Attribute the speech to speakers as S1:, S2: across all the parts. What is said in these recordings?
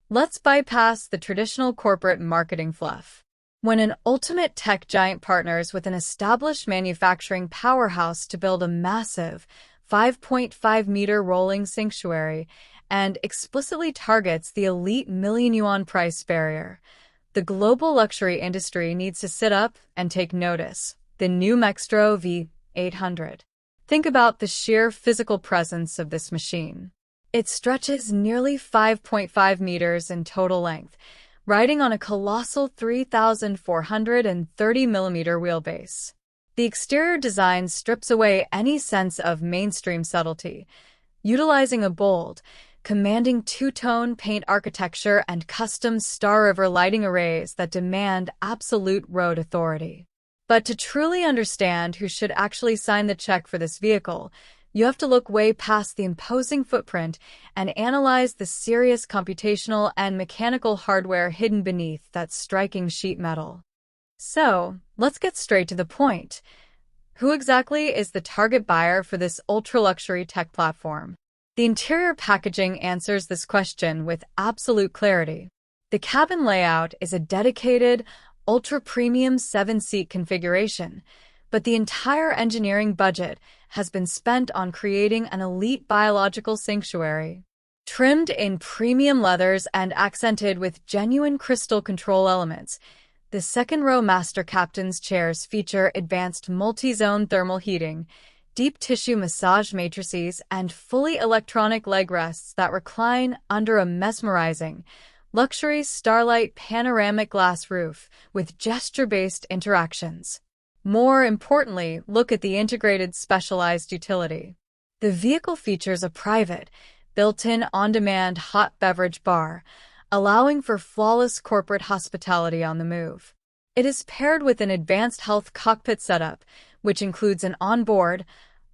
S1: Let's bypass the traditional corporate marketing fluff. When an ultimate tech giant partners with an established manufacturing powerhouse to build a massive 5.5-meter rolling sanctuary and explicitly targets the elite Million-Yuan price barrier, the global luxury industry needs to sit up and take notice. The new Maextro V800. Think about the sheer physical presence of this machine. It stretches nearly 5.5 meters in total length, riding on a colossal 3,430-millimeter wheelbase. The exterior design strips away any sense of mainstream subtlety, utilizing a bold, commanding two-tone paint architecture and custom Star River lighting arrays that demand absolute road authority. But to truly understand who should actually sign the check for this vehicle, you have to look way past the imposing footprint and analyze the serious computational and mechanical hardware hidden beneath that striking sheet metal. So, let's get straight to the point. Who exactly is the target buyer for this ultra-luxury tech platform? The interior packaging answers this question with absolute clarity. The cabin layout is a dedicated, ultra-premium 7-seat configuration, but the entire engineering budget has been spent on creating an elite biological sanctuary. Trimmed in premium leathers and accented with genuine crystal control elements, the second-row master captain's chairs feature advanced multi-zone thermal heating, deep tissue massage matrices, and fully electronic leg rests that recline under a mesmerizing, luxury starlight panoramic glass roof with gesture-based interactions. More importantly, look at the integrated specialized utility. The vehicle features a private, built-in on-demand hot beverage bar, allowing for flawless corporate hospitality on the move. It is paired with an advanced health cockpit setup, which includes an onboard,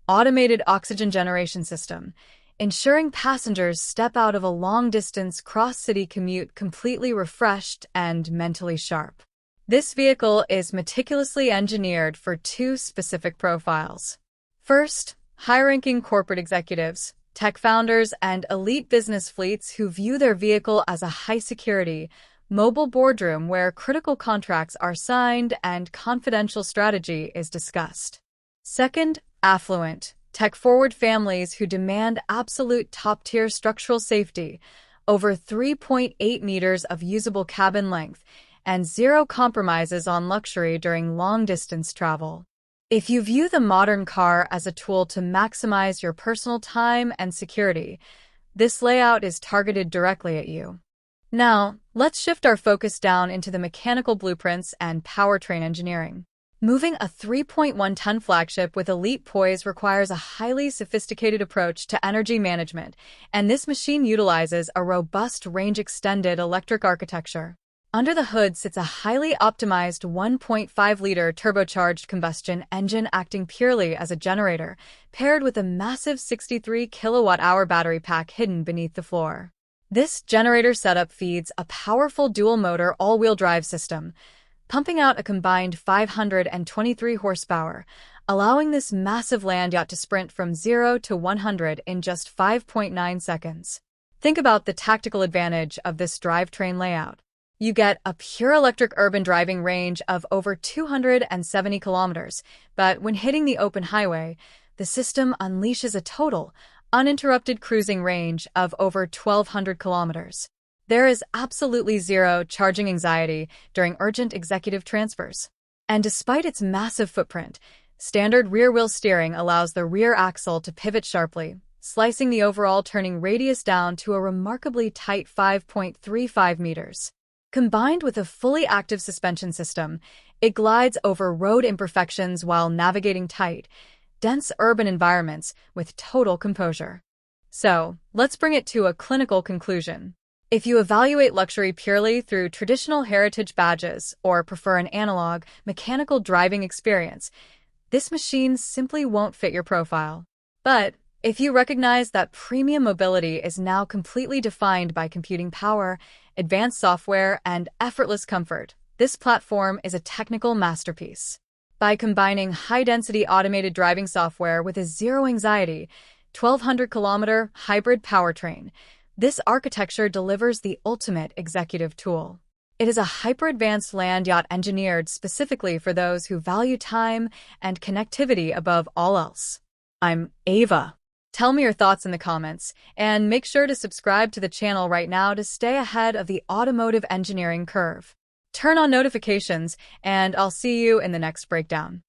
S1: automated oxygen generation system, ensuring passengers step out of a long-distance cross-city commute completely refreshed and mentally sharp. This vehicle is meticulously engineered for two specific profiles. First, high-ranking corporate executives, tech founders, and elite business fleets who view their vehicle as a high-security, mobile boardroom where critical contracts are signed and confidential strategy is discussed. Second, affluent, tech-forward families who demand absolute top-tier structural safety, over 3.8 meters of usable cabin length, and zero compromises on luxury during long-distance travel. If you view the modern car as a tool to maximize your personal time and security, this layout is targeted directly at you. Now, let's shift our focus down into the mechanical blueprints and powertrain engineering. Moving a 3.1-ton flagship with elite poise requires a highly sophisticated approach to energy management, and this machine utilizes a robust range-extended electric architecture. Under the hood sits a highly optimized 1.5-liter turbocharged combustion engine acting purely as a generator, paired with a massive 63 kilowatt-hour battery pack hidden beneath the floor. This generator setup feeds a powerful dual-motor all-wheel drive system, pumping out a combined 523 horsepower, allowing this massive land yacht to sprint from 0 to 100 in just 5.9 seconds. Think about the tactical advantage of this drivetrain layout. You get a pure electric urban driving range of over 270 kilometers, but when hitting the open highway, the system unleashes a total, uninterrupted cruising range of over 1,200 kilometers. There is absolutely zero charging anxiety during urgent executive transfers. And despite its massive footprint, standard rear-wheel steering allows the rear axle to pivot sharply, slicing the overall turning radius down to a remarkably tight 5.35 meters. Combined with a fully active suspension system, it glides over road imperfections while navigating tight, dense urban environments with total composure. So, let's bring it to a clinical conclusion. If you evaluate luxury purely through traditional heritage badges or prefer an analog, mechanical driving experience, this machine simply won't fit your profile. But if you recognize that premium mobility is now completely defined by computing power, advanced software, and effortless comfort, this platform is a technical masterpiece. By combining high-density automated driving software with a zero-anxiety, 1,200-kilometer hybrid powertrain, This architecture delivers the ultimate executive tool. It is a hyper-advanced land yacht engineered specifically for those who value time and connectivity above all else. I'm Ava. Tell me your thoughts in the comments, and make sure to subscribe to the channel right now to stay ahead of the automotive engineering curve. Turn on notifications, and I'll see you in the next breakdown.